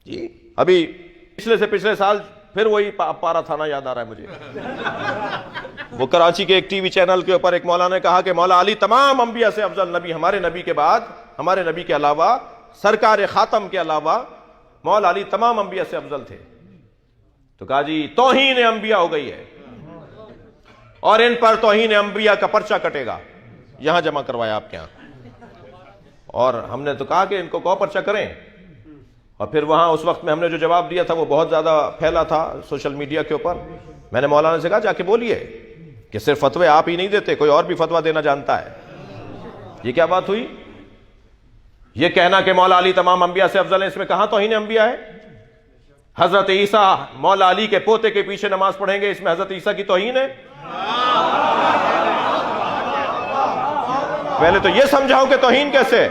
جی ابھی پچھلے سے پچھلے سال پھر وہی پارا تھانہ یاد آ رہا ہے مجھے. وہ کراچی کے ایک ٹی وی چینل کے اوپر ایک مولانا نے کہا کہ مولا علی تمام انبیاء سے افضل نبی، ہمارے نبی کے بعد، ہمارے نبی کے علاوہ، سرکار خاتم کے علاوہ مولا علی تمام انبیاء سے افضل تھے. تو کہا جی توہین انبیاء ہو گئی ہے اور ان پر توہین انبیاء کا پرچہ کٹے گا. یہاں جمع کروایا آپ کے یہاں. اور ہم نے تو کہا کہ ان کو پرچہ کریں، اور پھر وہاں اس وقت میں ہم نے جو جواب دیا تھا وہ بہت زیادہ پھیلا تھا سوشل میڈیا کے اوپر. میں نے مولانا سے کہا جا کے بولیے کہ صرف فتوے آپ ہی نہیں دیتے، کوئی اور بھی فتویٰ دینا جانتا ہے. یہ کیا بات ہوئی؟ یہ کہنا کہ مولا علی تمام انبیاء سے افضل ہے، اس میں کہاں توہین انبیاء ہے؟ حضرت عیسیٰ مولا علی کے پوتے کے پیچھے نماز پڑھیں گے، اس میں حضرت عیسیٰ کی توہین ہے؟ پہلے تو یہ سمجھاؤ کہ توہین کیسے ہے.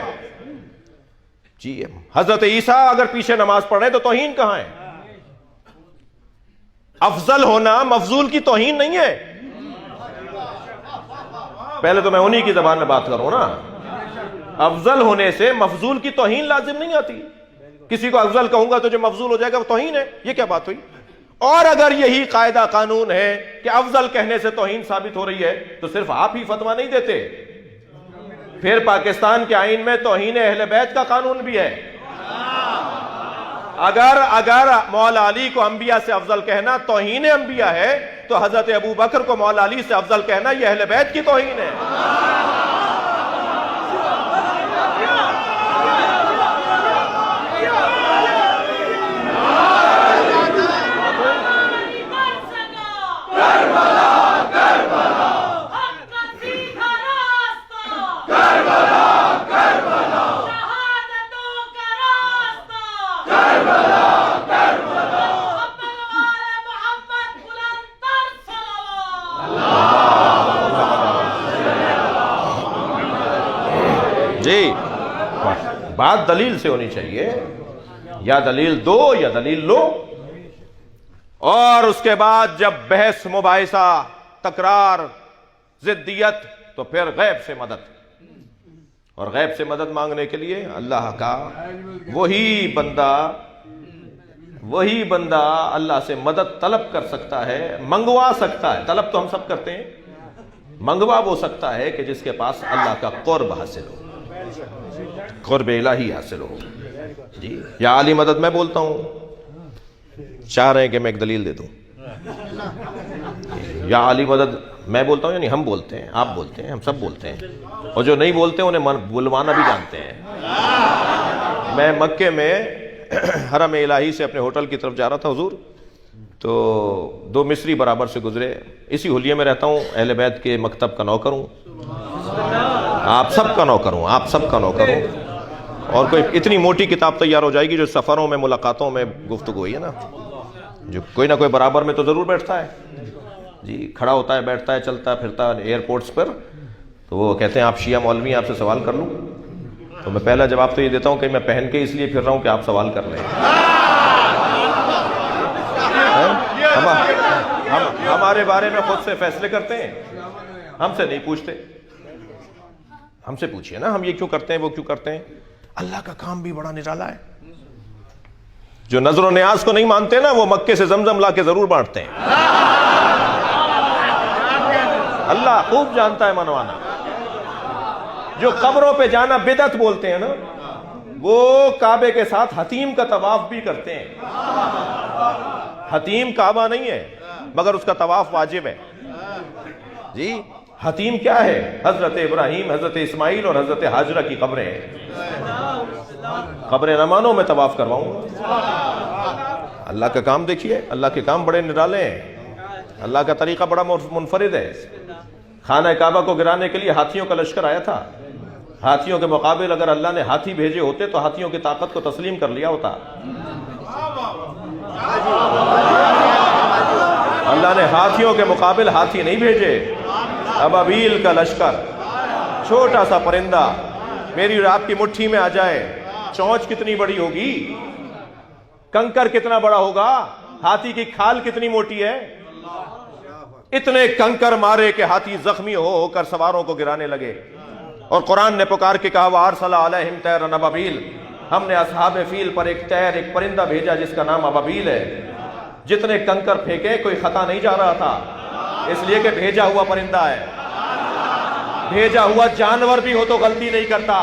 جی حضرت عیسیٰ اگر پیچھے نماز پڑھ رہے تو توہین کہاں ہے؟ افضل ہونا مفضول کی توہین نہیں ہے. پہلے تو میں انہی کی زبان میں بات کروں نا. افضل ہونے سے مفضول کی توہین لازم نہیں آتی. کسی کو افضل کہوں گا تو جو مفضول ہو جائے گا وہ توہین ہے. یہ کیا بات ہوئی؟ اور اگر یہی قاعدہ قانون ہے کہ افضل کہنے سے توہین ثابت ہو رہی ہے تو صرف آپ ہی فتویٰ نہیں دیتے، پھر پاکستان کے آئین میں توہین اہل بیت کا قانون بھی ہے. اگر مولا علی کو انبیاء سے افضل کہنا توہین انبیاء ہے تو حضرت ابو بکر کو مولا علی سے افضل کہنا یہ اہل بیت کی توہین ہے. جی بات دلیل سے ہونی چاہیے، یا دلیل دو یا دلیل لو. اور اس کے بعد جب بحث مباحثہ تکرار ضدیت تو پھر غیب سے مدد. اور غیب سے مدد مانگنے کے لیے اللہ کا وہی بندہ اللہ سے مدد طلب کر سکتا ہے، منگوا سکتا ہے. طلب تو ہم سب کرتے ہیں، منگوا وہ سکتا ہے کہ جس کے پاس اللہ کا قرب حاصل ہو، قرب الہی حاصل ہو. جی یا علی مدد میں بولتا ہوں، چاہ رہے ہیں کہ میں ایک دلیل دے دوں. یا علی مدد میں بولتا ہوں، یعنی ہم بولتے ہیں، آپ بولتے ہیں، ہم سب بولتے ہیں، اور جو نہیں بولتے انہیں بلوانا بھی جانتے ہیں. میں مکے میں حرم الہی سے اپنے ہوٹل کی طرف جا رہا تھا حضور، تو دو مصری برابر سے گزرے. اسی حلیے میں رہتا ہوں، اہل بیت کے مکتب کا نوکر ہوں، آپ سب کا نوکر ہوں، آپ سب کا نوکر ہوں. اور کوئی اتنی موٹی کتاب تیار ہو جائے گی جو سفروں میں ملاقاتوں میں گفتگو ہوئی ہے نا، جو کوئی نہ کوئی برابر میں تو ضرور بیٹھتا ہے. جی کھڑا ہوتا ہے، بیٹھتا ہے، چلتا پھرتا ایئرپورٹس پر. تو وہ کہتے ہیں آپ شیعہ مولوی ہیں، آپ سے سوال کر لوں؟ تو میں پہلا جواب تو یہ دیتا ہوں کہ میں پہن کے اس لیے پھر رہا ہوں کہ آپ سوال کر لیں. ہمارے بارے میں خود سے فیصلے کرتے ہیں، ہم سے نہیں پوچھتے. ہم سے پوچھئے نا، ہم یہ کیوں کرتے ہیں، وہ کیوں کرتے ہیں. اللہ کا کام بھی بڑا نرالا ہے. جو نظر و نیاز کو نہیں مانتے نا وہ مکے سے زمزم لا کے ضرور بانٹتے ہیں. اللہ خوب جانتا ہے منوانا. جو قبروں پہ جانا بدعت بولتے ہیں نا، وہ کعبے کے ساتھ حتیم کا طواف بھی کرتے ہیں. حتیم کعبہ نہیں ہے مگر اس کا طواف واجب ہے. جی حتیم کیا ہے؟ حضرت ابراہیم، حضرت اسماعیل اور حضرت حاجرہ کی قبریں ہیں. قبریں نہ مانو میں طواف کرواؤں. اللہ کا کام دیکھیے، اللہ کے کام بڑے نرالے ہیں. اللہ کا طریقہ بڑا منفرد ہے. خانہ کعبہ کو گرانے کے لیے ہاتھیوں کا لشکر آیا تھا. ہاتھیوں کے مقابل اگر اللہ نے ہاتھی بھیجے ہوتے تو ہاتھیوں کی طاقت کو تسلیم کر لیا ہوتا. اللہ نے ہاتھیوں کے مقابل ہاتھی نہیں بھیجے، ابابیل کا لشکر. چھوٹا سا پرندہ میری اور آپ کی مٹھی میں آ جائے، چونچ کتنی بڑی ہوگی، کنکر کتنا بڑا ہوگا، ہاتھی کی کھال کتنی موٹی ہے. اتنے کنکر مارے کہ ہاتھی زخمی ہو کر سواروں کو گرانے لگے. اور قرآن نے پکار کے کہا وَأَرْسَلَ عَلَيْهِمْ طَيْرًا أَبَابِيلَ، ہم نے اصحاب فیل پر ایک طیر، ایک پرندہ بھیجا جس کا نام ابابیل ہے. جتنے کنکر پھینکے کوئی خطا نہیں جا رہا تھا، اس لیے کہ بھیجا ہوا پرندہ ہے. بھیجا ہوا جانور بھی ہو تو غلطی نہیں کرتا.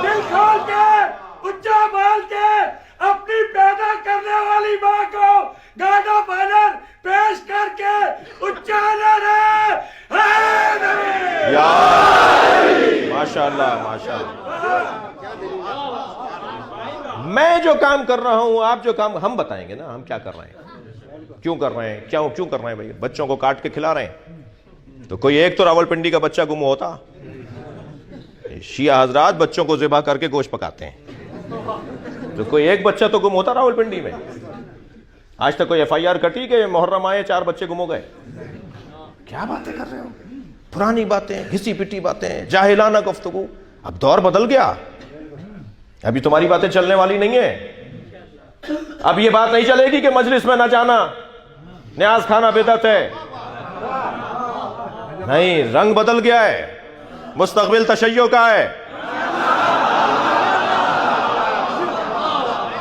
دل کھول کے اونچا بول کے اپنی پیدا کرنے والی ماں کو گانا بانر پیش کر کے اونچا نعرہ ہے نبی. ماشاءاللہ ماشاءاللہ. میں جو کام کر رہا ہوں، آپ جو کام، ہم بتائیں گے نا ہم کیا کر رہے ہیں، کیوں کر رہے ہیں، کیوں کر رہے ہیں. بھائی بچوں کو کاٹ کے کھلا رہے ہیں تو کوئی ایک تو راولپنڈی کا بچہ گم ہوتا. شیعہ حضرات بچوں کو ذبح کر کے گوشت پکاتے ہیں، تو کوئی ایک بچہ تو گم ہوتا راولپنڈی میں. آج تک کوئی ایف آئی آر کٹی کہ محرم آئے 4 بچے گم ہو گئے؟ کیا باتیں کر رہے ہو، پرانی باتیں، گھسی پٹی باتیں، جاہلانہ گفتگو. اب دور بدل گیا، ابھی تمہاری باتیں چلنے والی نہیں ہیں. اب یہ بات نہیں چلے گی کہ مجلس میں نہ جانا، نیاز کھانا بدعت ہے. نہیں، رنگ بدل گیا ہے، مستقبل تشیع کا ہے.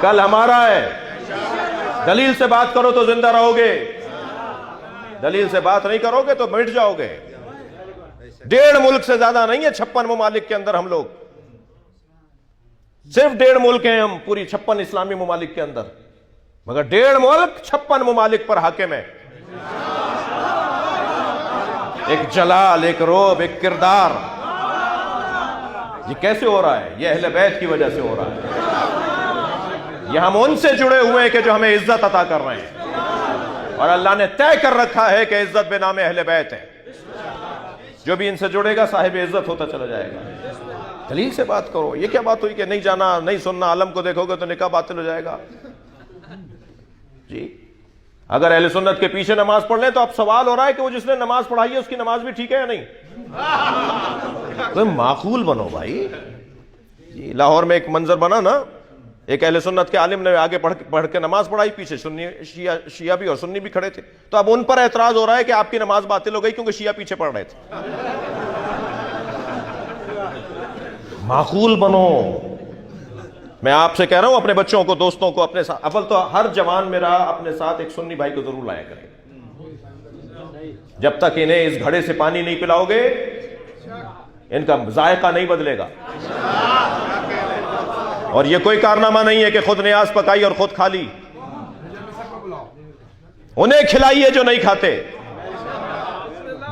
کل ہمارا ہے. دلیل سے بات کرو تو زندہ رہو گے، دلیل سے بات نہیں کرو گے تو مٹ جاؤ گے. 1.5 ملک سے زیادہ نہیں ہے 56 ممالک کے اندر ہم لوگ، صرف 1.5 ملک ہیں ہم پوری 56 اسلامی ممالک کے اندر، مگر 1.5 ملک 56 ممالک پر حاکم ہے. ایک جلال، ایک روب، ایک کردار. یہ کیسے ہو رہا ہے؟ یہ اہل بیت کی وجہ سے ہو رہا ہے. یہ ہم ان سے جڑے ہوئے ہیں کہ جو ہمیں عزت عطا کر رہے ہیں، اور اللہ نے طے کر رکھا ہے کہ عزت بے نام اہل بیت ہے. جو بھی ان سے جڑے گا صاحب عزت ہوتا چلا جائے گا. دلیل سے بات کرو. یہ کیا بات ہوئی کہ نہیں جانا، نہیں سننا، عالم کو دیکھو گے تو نکاح باطل ہو جائے گا؟ جی اگر اہل سنت کے پیچھے نماز پڑھ لیں تو اب سوال ہو رہا ہے کہ وہ جس نے نماز پڑھائی ہے اس کی نماز بھی ٹھیک ہے یا نہیں؟ تو معقول بنو بھائی. جی لاہور میں ایک منظر بنا نا، ایک اہل سنت کے عالم نے آگے پڑھ کے نماز پڑھائی، پیچھے سنی شیعہ بھی اور سنی بھی کھڑے تھے. تو اب ان پر اعتراض ہو رہا ہے کہ آپ کی نماز باطل ہو گئی کیونکہ شیعہ پیچھے پڑھ رہے تھے. معقول بنو. میں آپ سے کہہ رہا ہوں اپنے بچوں کو، دوستوں کو، اپنے ساتھ، اول تو ہر جوان میرا اپنے ساتھ ایک سنی بھائی کو ضرور لایا کرے. جب تک انہیں اس گھڑے سے پانی نہیں پلاؤ گے ان کا ذائقہ نہیں بدلے گا. اور یہ کوئی کارنامہ نہیں ہے کہ خود نیاز پکائی اور خود کھا لی. انہیں کھلائیے جو نہیں کھاتے.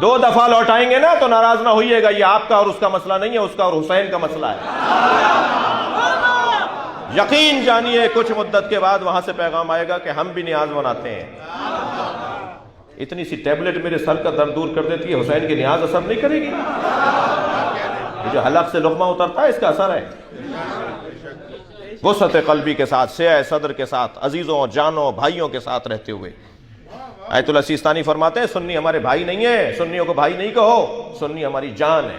2 دفعہ لوٹائیں گے نا تو ناراض نہ ہوئیے گا. یہ آپ کا اور اس کا مسئلہ نہیں ہے، اس کا اور حسین کا مسئلہ ہے. یقین جانیے کچھ مدت کے بعد وہاں سے پیغام آئے گا کہ ہم بھی نیاز مناتے ہیں. اتنی سی ٹیبلٹ میرے سر کا درد دور کر دیتی ہے، حسین کی نیاز اثر نہیں کرے گی؟ یہ جو حلق سے لقمہ اترتا ہے اس کا اثر ہے. وسعت قلبی کے ساتھ، سعہ صدر کے ساتھ، عزیزوں، جانوں، بھائیوں کے ساتھ رہتے ہوئے. آیت اللہ سیستانی فرماتے ہیں سنی ہمارے بھائی نہیں ہیں، سنیوں کو بھائی نہیں کہو، سنی ہماری جان ہے.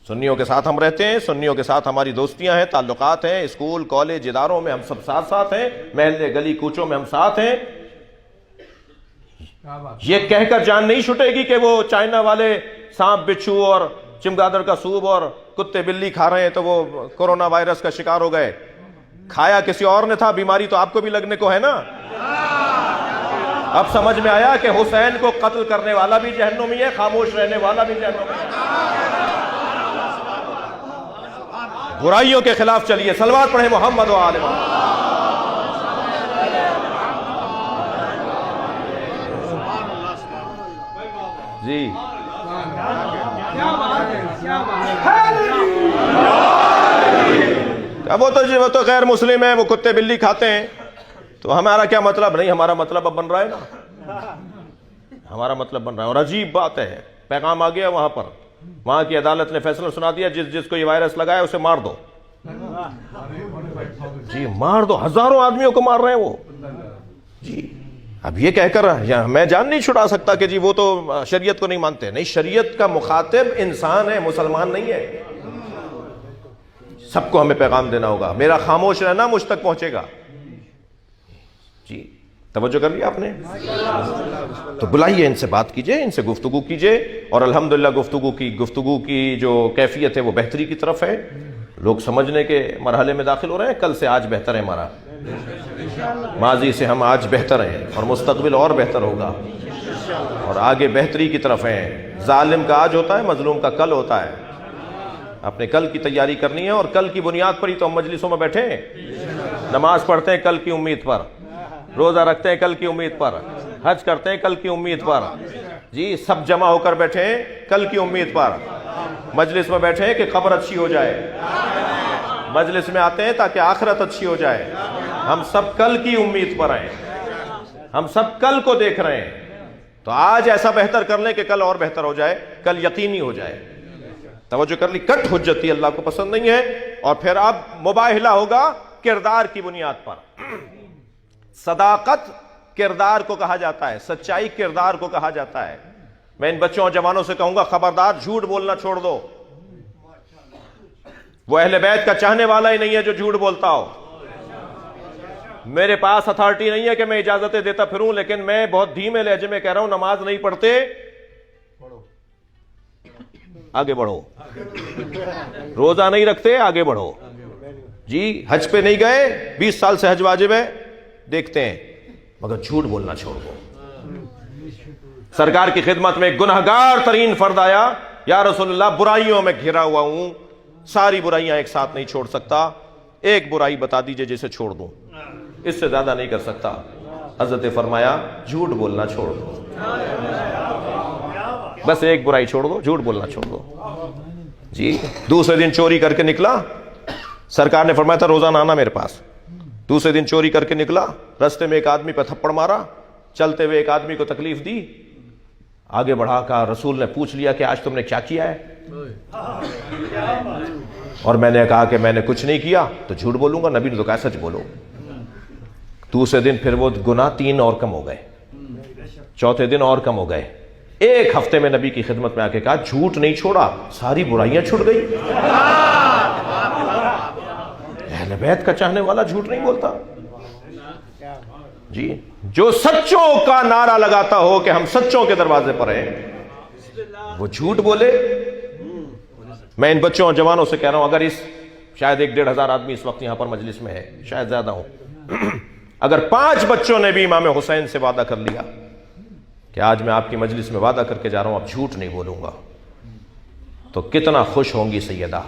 سنیوں کے ساتھ ہم رہتے ہیں، سنیوں کے ساتھ ہماری دوستیاں ہیں، تعلقات ہیں، اسکول، کالج، اداروں میں ہم سب ساتھ ہیں، محلے، گلی کوچوں میں ہم ساتھ ہیں. یہ کہہ کر جان نہیں چھٹے گی کہ وہ چائنا والے سانپ بچھو اور چمگادڑ کا سوپ اور کتے بلی کھا رہے ہیں تو وہ کورونا وائرس کا شکار ہو گئے. کھایا کسی اور نے تھا، بیماری تو آپ کو بھی لگنے کو ہے نا. اب سمجھ میں آیا کہ حسین کو قتل کرنے والا بھی جہنمی ہے، خاموش رہنے والا بھی جہنمی ہے. برائیوں کے خلاف چلیے. صلوات پڑھیں محمد و آل محمد. جی اب وہ تو غیر مسلم ہیں، وہ کتے بلی کھاتے ہیں، تو ہمارا کیا مطلب؟ نہیں، ہمارا مطلب اب بن رہا ہے نا، ہمارا مطلب بن رہا ہے. اور عجیب بات ہے، پیغام آ گیا وہاں پر، وہاں کی عدالت نے فیصلہ سنا دیا جس کو یہ وائرس لگا ہے اسے مار دو. جی مار دو. ہزاروں آدمیوں کو مار رہے ہیں وہ. جی اب یہ کہہ کر میں جان نہیں چھڑا سکتا کہ جی وہ تو شریعت کو نہیں مانتے. نہیں، شریعت کا مخاطب انسان ہے، مسلمان نہیں ہے. سب کو ہمیں پیغام دینا ہوگا. میرا خاموش رہنا مجھ تک پہنچے گا. جی توجہ کر لیا آپ نے؟ تو بلائیے، ان سے بات کیجئے، ان سے گفتگو کیجئے، اور الحمدللہ گفتگو کی جو کیفیت ہے وہ بہتری کی طرف ہے. لوگ سمجھنے کے مرحلے میں داخل ہو رہے ہیں. کل سے آج بہتر ہے ہمارا، ماضی سے ہم آج بہتر ہیں، اور مستقبل اور بہتر ہوگا، اور آگے بہتری کی طرف ہیں. ظالم کا آج ہوتا ہے، مظلوم کا کل ہوتا ہے. اپنے کل کی تیاری کرنی ہے، اور کل کی بنیاد پر ہی تو ہم مجلسوں میں بیٹھے ہیں. نماز پڑھتے ہیں کل کی امید پر، روزہ رکھتے ہیں کل کی امید پر، حج کرتے ہیں کل کی امید پر. جی سب جمع ہو کر بیٹھے ہیں کل کی امید پر. مجلس میں بیٹھے ہیں کہ قبر اچھی ہو جائے، مجلس میں آتے ہیں تاکہ آخرت اچھی ہو جائے. ہم سب کل کی امید پر ہیں، ہم سب کل کو دیکھ رہے ہیں. تو آج ایسا بہتر کر لیں کہ کل اور بہتر ہو جائے، کل یقینی ہو جائے. توجہ کر لی؟ کٹ حجتی اللہ کو پسند نہیں ہے. اور پھر اب مباہلہ ہوگا کردار کی بنیاد پر. صداقت کردار کو کہا جاتا ہے، سچائی کردار کو کہا جاتا ہے. میں ان بچوں اور جوانوں سے کہوں گا خبردار جھوٹ بولنا چھوڑ دو. وہ اہل بیت کا چاہنے والا ہی نہیں ہے جو جھوٹ بولتا ہو. میرے پاس اتھارٹی نہیں ہے کہ میں اجازتیں دیتا پھروں، لیکن میں بہت دھیمے لہجے میں کہہ رہا ہوں، نماز نہیں پڑھتے آگے بڑھو، روزہ نہیں رکھتے آگے بڑھو. جی حج پہ نہیں گئے، 20 سال سے حج واجب ہے، دیکھتے ہیں، مگر جھوٹ بولنا چھوڑ دو. سرکار کی خدمت میں ایک گنہگار ترین فرد آیا، یا رسول اللہ برائیوں میں گھرا ہوا ہوں، ساری برائیاں ایک ساتھ نہیں چھوڑ سکتا، ایک برائی بتا دیجئے جسے چھوڑ دوں، اس سے زیادہ نہیں کر سکتا. حضرت فرمایا جھوٹ بولنا چھوڑ دو، بس ایک برائی چھوڑ دو، جھوٹ بولنا چھوڑ دو. جی دوسرے دن چوری کر کے نکلا، سرکار نے فرمایا تھا روزانہ آنا میرے پاس. دوسرے دن چوری کر کے نکلا، رستے میں ایک آدمی پہ تھپڑ مارا، چلتے ہوئے ایک آدمی کو تکلیف دی، آگے بڑھا کہا رسول نے پوچھ لیا کہ آج تم نے کیا کیا ہے؟ اور میں نے کہا کہ میں نے کچھ نہیں کیا. تو جھوٹ بولوں گا؟ نبی نے تو کہا سچ بولو. دوسرے دن پھر وہ گناہ 3 اور کم ہو گئے، چوتھے دن اور کم ہو گئے. ایک ہفتے میں نبی کی خدمت میں آ کے کہا جھوٹ نہیں چھوڑا، ساری برائیاں چھوٹ گئی. اہل بیت کا چاہنے والا جھوٹ نہیں بولتا. جی جو سچوں کا نعرہ لگاتا ہو کہ ہم سچوں کے دروازے پر ہیں، وہ جھوٹ بولے. میں ان بچوں اور جوانوں سے کہہ رہا ہوں، اگر اس شاید 1-1.5 ہزار آدمی اس وقت یہاں پر مجلس میں ہے، شاید زیادہ ہوں، اگر 5 بچوں نے بھی امام حسین سے وعدہ کر لیا کہ آج میں آپ کی مجلس میں وعدہ کر کے جا رہا ہوں اب جھوٹ نہیں بولوں گا، تو کتنا خوش ہوں گی سیدہ.